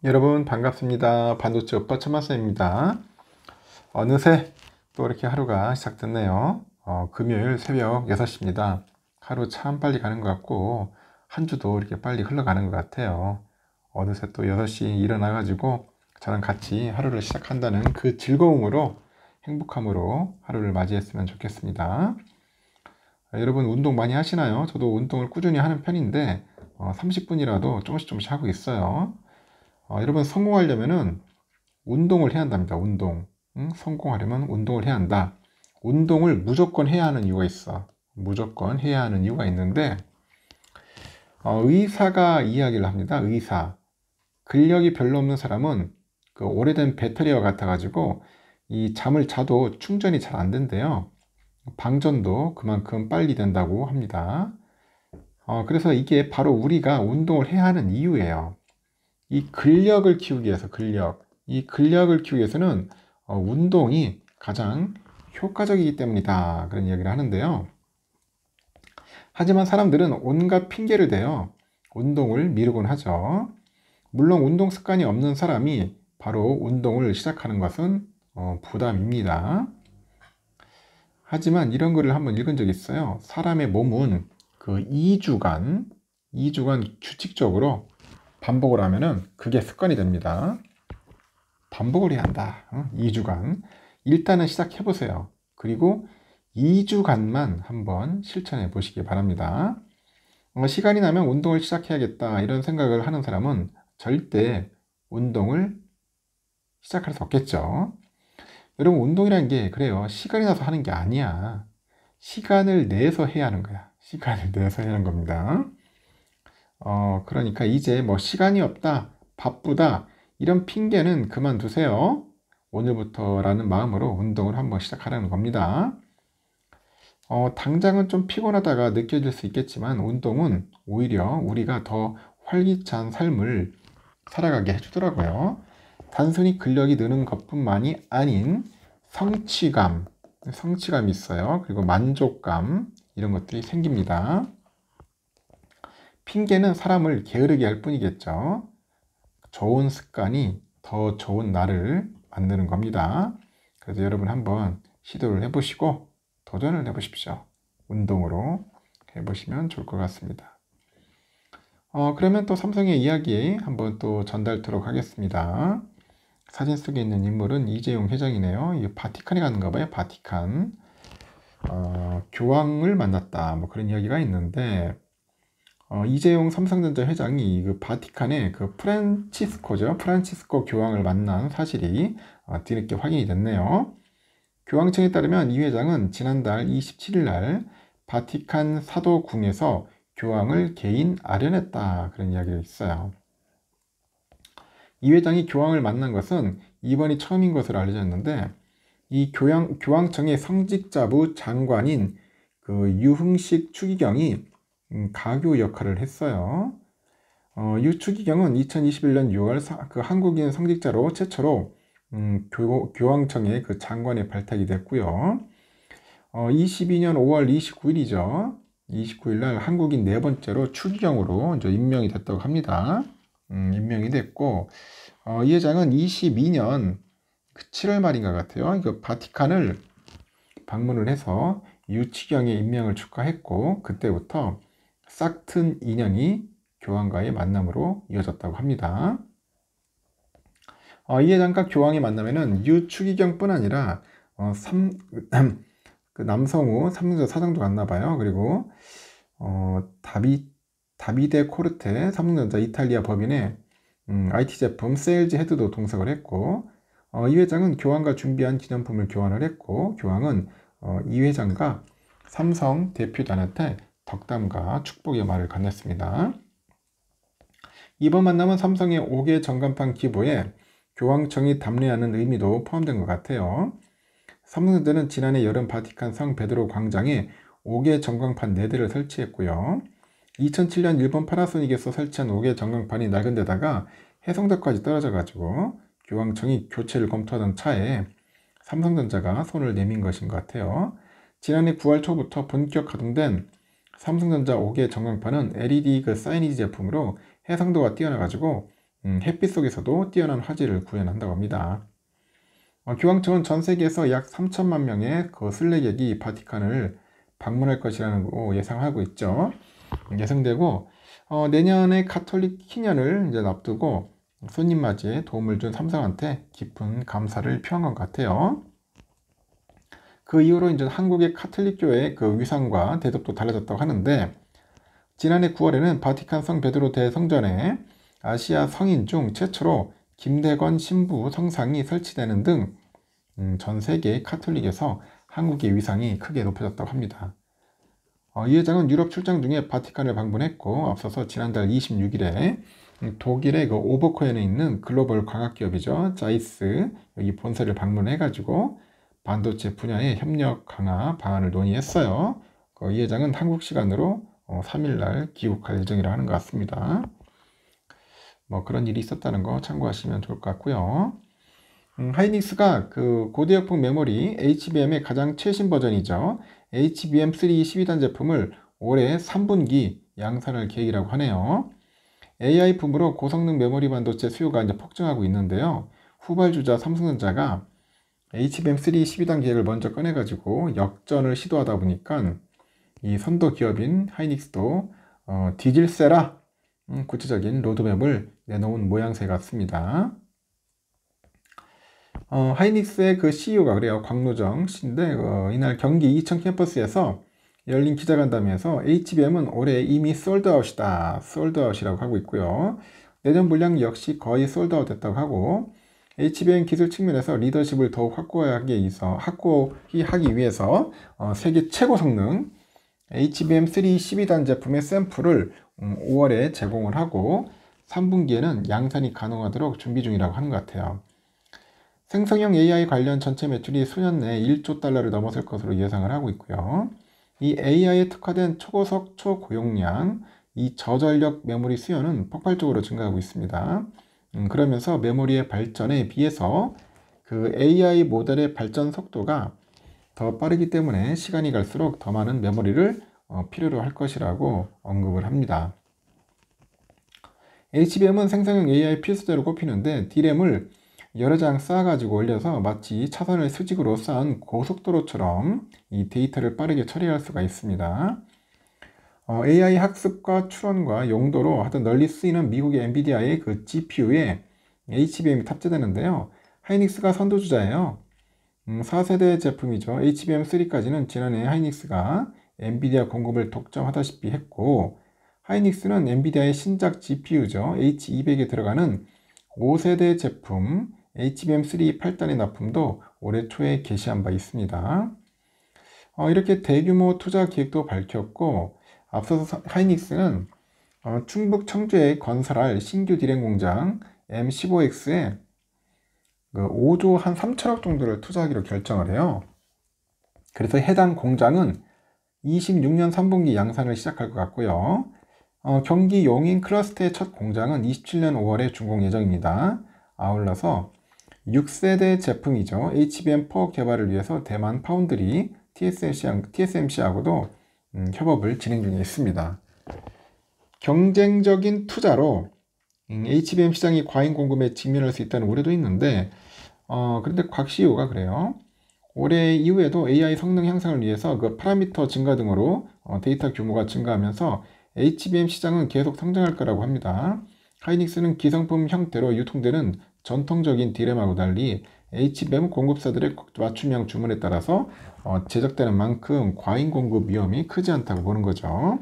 여러분 반갑습니다. 반도체 오빠 천마쌤입니다. 어느새 또 이렇게 하루가 시작됐네요. 금요일 새벽 6시입니다. 하루 참 빨리 가는 것 같고 한 주도 이렇게 빨리 흘러가는 것 같아요. 어느새 또 6시 일어나가지고 저랑 같이 하루를 시작한다는 그 즐거움으로 행복함으로 하루를 맞이했으면 좋겠습니다. 여러분 운동 많이 하시나요? 저도 운동을 꾸준히 하는 편인데 30분이라도 조금씩 하고 있어요. 여러분 성공하려면은 운동을 해야 한답니다. 운동. 성공하려면 운동을 해야 한다. 운동을 무조건 해야 하는 이유가 있어. 무조건 해야 하는 이유가 있는데 의사가 이야기를 합니다. 의사. 근력이 별로 없는 사람은 그 오래된 배터리와 같아 가지고 이 잠을 자도 충전이 잘 안 된대요. 방전도 그만큼 빨리 된다고 합니다. 그래서 이게 바로 우리가 운동을 해야 하는 이유예요. 이 근력을 키우기 위해서 이 근력을 키우기 위해서는 운동이 가장 효과적이기 때문이다, 그런 이야기를 하는데요. 하지만 사람들은 온갖 핑계를 대요. 운동을 미루곤 하죠. 물론 운동 습관이 없는 사람이 바로 운동을 시작하는 것은 부담입니다. 하지만 이런 글을 한번 읽은 적이 있어요. 사람의 몸은 그 2주간 규칙적으로 반복을 하면은 그게 습관이 됩니다. 반복을 해야 한다. 2주간. 일단은 시작해 보세요. 그리고 2주간만 한번 실천해 보시기 바랍니다. 시간이 나면 운동을 시작해야겠다 이런 생각을 하는 사람은 절대 운동을 시작할 수 없겠죠. 여러분 운동이라는 게 그래요. 시간이 나서 하는 게 아니야. 시간을 내서 해야 하는 거야. 시간을 내서 해야 하는 겁니다. 그러니까 이제 뭐 시간이 없다, 바쁘다 이런 핑계는 그만두세요. 오늘부터라는 마음으로 운동을 한번 시작하라는 겁니다. 당장은 좀 피곤하다가 느껴질 수 있겠지만 운동은 오히려 우리가 더 활기찬 삶을 살아가게 해주더라고요. 단순히 근력이 느는 것뿐만이 아닌 성취감이 있어요. 그리고 만족감 이런 것들이 생깁니다. 핑계는 사람을 게으르게 할 뿐이겠죠. 좋은 습관이 더 좋은 나를 만드는 겁니다. 그래서 여러분 한번 시도를 해보시고 도전을 해보십시오. 운동으로 해보시면 좋을 것 같습니다. 그러면 또 삼성의 이야기 한번 또 전달토록 하겠습니다. 사진 속에 있는 인물은 이재용 회장이네요. 이 바티칸에 갔는가 봐요. 바티칸. 교황을 만났다. 뭐 그런 이야기가 있는데 이재용 삼성전자 회장이 그 바티칸의 그 프란치스코 교황을 만난 사실이 뒤늦게 확인이 됐네요. 교황청에 따르면 이 회장은 지난달 27일 날 바티칸 사도궁에서 교황을 개인 아련했다, 그런 이야기가 있어요. 이 회장이 교황을 만난 것은 이번이 처음인 것으로 알려졌는데 이 교황청의 성직자부 장관인 그 유흥식 추기경이 가교 역할을 했어요. 유 추기경은 2021년 6월 그 한국인 성직자로 최초로 교황청의 그 장관에 발탁이 됐고요. 22년 5월 29일이죠. 29일 날 한국인 네 번째로 추기경으로 이제 임명이 됐다고 합니다. 임명이 됐고 이 회장은 22년 7월 말인가 같아요. 그 바티칸을 방문을 해서 유치경의 임명을 축하했고 그때부터 싹튼 인연이 교황과의 만남으로 이어졌다고 합니다. 이 회장과 교황이 만나면은 유추기경뿐 아니라 그 남성우 삼성전자 사장도 갔나 봐요. 그리고 다비데 코르테 삼성전자 이탈리아 법인의 IT 제품 세일즈 헤드도 동석을 했고 이 회장은 교황과 준비한 기념품을 교환을 했고 교황은 이 회장과 삼성 대표단한테 덕담과 축복의 말을 건넸습니다. 이번 만남은 삼성의 5개 전광판 기부에 교황청이 답례하는 의미도 포함된 것 같아요. 삼성전자는 지난해 여름 바티칸 성 베드로 광장에 5개 전광판 4대를 설치했고요. 2007년 일본 파나소닉에서 설치한 5개 전광판이 낡은 데다가 해상도까지 떨어져가지고 교황청이 교체를 검토하던 차에 삼성전자가 손을 내민 것인 것 같아요. 지난해 9월 초부터 본격 가동된 삼성전자 5개 전광판은 LED 그 사이니지 제품으로 해상도가 뛰어나가지고 햇빛 속에서도 뛰어난 화질을 구현한다고 합니다. 교황청은 전 세계에서 약 3천만 명의 그 순례객이 바티칸을 방문할 것이라는 거 예상하고 있죠. 예상되고 내년에 가톨릭 희년을 이제 앞두고 손님 맞이에 도움을 준 삼성한테 깊은 감사를 표한 것 같아요. 그 이후로 이제 한국의 카톨릭 교회의 그 위상과 대접도 달라졌다고 하는데, 지난해 9월에는 바티칸 성 베드로 대성전에 아시아 성인 중 최초로 김대건 신부 성상이 설치되는 등 전 세계 카톨릭에서 한국의 위상이 크게 높아졌다고 합니다. 이 회장은 유럽 출장 중에 바티칸을 방문했고, 앞서서 지난달 26일에 독일의 그 오버코엔에 있는 글로벌 광학기업이죠, 자이스 여기 본사를 방문해가지고 반도체 분야의 협력 강화 방안을 논의했어요. 이 회장은 한국 시간으로 3일날 귀국할 예정이라 하는 것 같습니다. 뭐 그런 일이 있었다는 거 참고하시면 좋을 것 같고요. 하이닉스가 그 고대역폭 메모리 HBM의 가장 최신 버전이죠, HBM3 12단 제품을 올해 3분기 양산할 계획이라고 하네요. AI 붐으로 고성능 메모리 반도체 수요가 이제 폭증하고 있는데요. 후발주자 삼성전자가 HBM3 12단 계획을 먼저 꺼내가지고 역전을 시도하다 보니까 이 선도 기업인 하이닉스도 뒤질세라 구체적인 로드맵을 내놓은 모양새 같습니다. 하이닉스의 그 CEO가 그래요. 광노정 씨인데 이날 경기 이천 캠퍼스에서 열린 기자간담회에서 HBM은 올해 이미 솔드아웃이다, 솔드아웃이라고 하고 있고요. 내년 물량 역시 거의 솔드아웃 됐다고 하고, HBM 기술 측면에서 리더십을 더욱 확고하기 위해서 세계 최고 성능 HBM3 12단 제품의 샘플을 5월에 제공을 하고 3분기에는 양산이 가능하도록 준비 중이라고 하는 것 같아요. 생성형 AI 관련 전체 매출이 수년 내에 1조 달러를 넘어설 것으로 예상을 하고 있고요. 이 AI에 특화된 초고속 초고용량, 이 저전력 메모리 수요는 폭발적으로 증가하고 있습니다. 그러면서 메모리의 발전에 비해서 그 AI 모델의 발전 속도가 더 빠르기 때문에 시간이 갈수록 더 많은 메모리를 필요로 할 것이라고 언급을 합니다. HBM은 생성형 AI 필수제로 꼽히는데, D램을 여러 장 쌓아가지고 올려서 마치 차선을 수직으로 쌓은 고속도로처럼 이 데이터를 빠르게 처리할 수가 있습니다. AI 학습과 추론과 용도로 하여튼 널리 쓰이는 미국의 엔비디아의 그 GPU에 HBM이 탑재되는데요. 하이닉스가 선도주자예요. 4세대 제품이죠. HBM3까지는 지난해 하이닉스가 엔비디아 공급을 독점하다시피 했고, 하이닉스는 엔비디아의 신작 GPU죠. H200에 들어가는 5세대 제품 HBM3 8단의 납품도 올해 초에 개시한 바 있습니다. 이렇게 대규모 투자 계획도 밝혔고, 앞서서 하이닉스는 충북 청주에 건설할 신규 디램 공장 M15X에 5조 한 3천억 정도를 투자하기로 결정을 해요. 그래서 해당 공장은 26년 3분기 양산을 시작할 것 같고요. 경기 용인 클러스터의 첫 공장은 27년 5월에 준공 예정입니다. 아울러서 6세대 제품이죠, HBM4 개발을 위해서 대만 파운드리 TSMC하고도 협업을 진행 중에 있습니다. 경쟁적인 투자로 HBM 시장이 과잉 공급에 직면할 수 있다는 우려도 있는데, 그런데 곽 CEO가 그래요. 올해 이후에도 AI 성능 향상을 위해서 그 파라미터 증가 등으로 데이터 규모가 증가하면서 HBM 시장은 계속 성장할 거라고 합니다. 하이닉스는 기성품 형태로 유통되는 전통적인 D램하고 달리 HBM 공급사들의 맞춤형 주문에 따라서 제작되는 만큼 과잉 공급 위험이 크지 않다고 보는 거죠.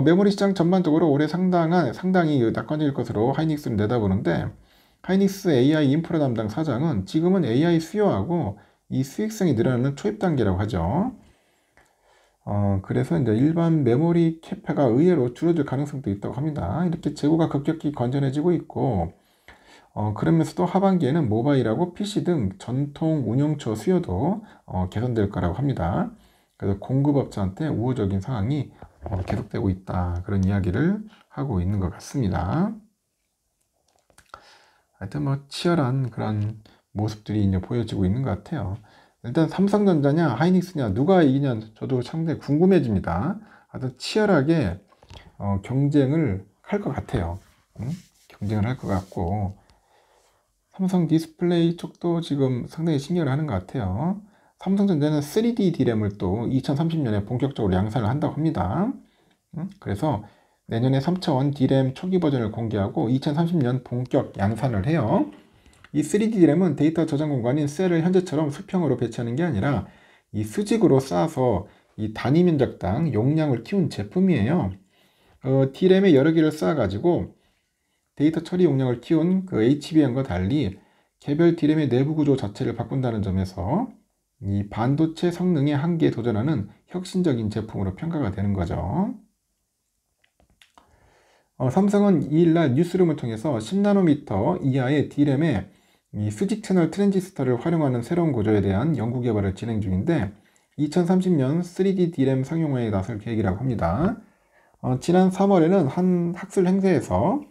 메모리 시장 전반적으로 올해 상당히 낙관적일 것으로 하이닉스를 내다보는데, 하이닉스 AI 인프라 담당 사장은 지금은 AI 수요하고 이 수익성이 늘어나는 초입 단계라고 하죠. 그래서 이제 일반 메모리 캐파가 의외로 줄어들 가능성도 있다고 합니다. 이렇게 재고가 급격히 건전해지고 있고, 그러면서도 하반기에는 모바일하고 PC 등 전통 운용처 수요도 개선될 거라고 합니다. 그래서 공급업체한테 우호적인 상황이 계속되고 있다, 그런 이야기를 하고 있는 것 같습니다. 하여튼 뭐 치열한 그런 모습들이 이제 보여지고 있는 것 같아요. 일단 삼성전자냐 하이닉스냐 누가 이기냐 저도 상당히 궁금해집니다. 하여튼 치열하게 경쟁을 할 것 같아요. 경쟁을 할 것 같고, 삼성 디스플레이 쪽도 지금 상당히 신경을 하는 것 같아요. 삼성전자는 3D D램을 또 2030년에 본격적으로 양산을 한다고 합니다. 그래서 내년에 3차원 D램 초기 버전을 공개하고 2030년 본격 양산을 해요. 이 3D D램은 데이터 저장 공간인 셀을 현재처럼 수평으로 배치하는 게 아니라 이 수직으로 쌓아서 이 단위 면적당 용량을 키운 제품이에요. D램에 여러 개를 쌓아가지고 데이터 처리 용량을 키운 그 HBM과 달리 개별 D램의 내부 구조 자체를 바꾼다는 점에서 이 반도체 성능의 한계에 도전하는 혁신적인 제품으로 평가가 되는 거죠. 삼성은 2일날 뉴스룸을 통해서 10나노미터 이하의 D램에 이 수직 채널 트랜지스터를 활용하는 새로운 구조에 대한 연구 개발을 진행 중인데 2030년 3D D램 상용화에 나설 계획이라고 합니다. 지난 3월에는 한 학술 행사에서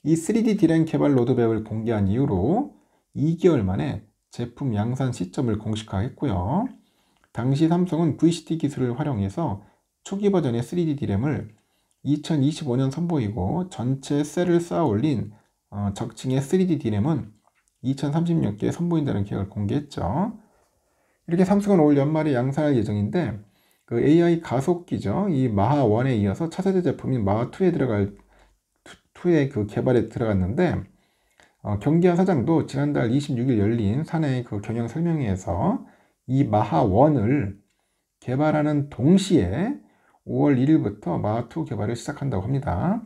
이 3D D램 개발 로드맵을 공개한 이후로 2개월 만에 제품 양산 시점을 공식화했고요. 당시 삼성은 VCT 기술을 활용해서 초기 버전의 3D D램을 2025년 선보이고 전체 셀을 쌓아 올린 적층의 3D D램은 2036개에 선보인다는 계획을 공개했죠. 이렇게 삼성은 올 연말에 양산할 예정인데 그 AI 가속기죠. 이 마하1에 이어서 차세대 제품인 마하2에 들어갈 2의 그 개발에 들어갔는데 경기한 사장도 지난달 26일 열린 사내 그 경영 설명회에서 이 마하1을 개발하는 동시에 5월 1일부터 마하2 개발을 시작한다고 합니다.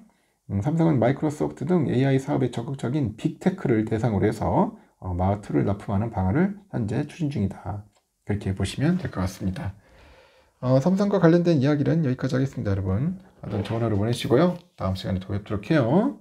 삼성은 마이크로소프트 등 AI 사업에 적극적인 빅테크를 대상으로 해서 마하2를 납품하는 방안을 현재 추진 중이다. 그렇게 보시면 될 것 같습니다. 삼성과 관련된 이야기는 여기까지 하겠습니다, 여러분. 좋은 하루 보내시고요. 다음 시간에 또 뵙도록 해요.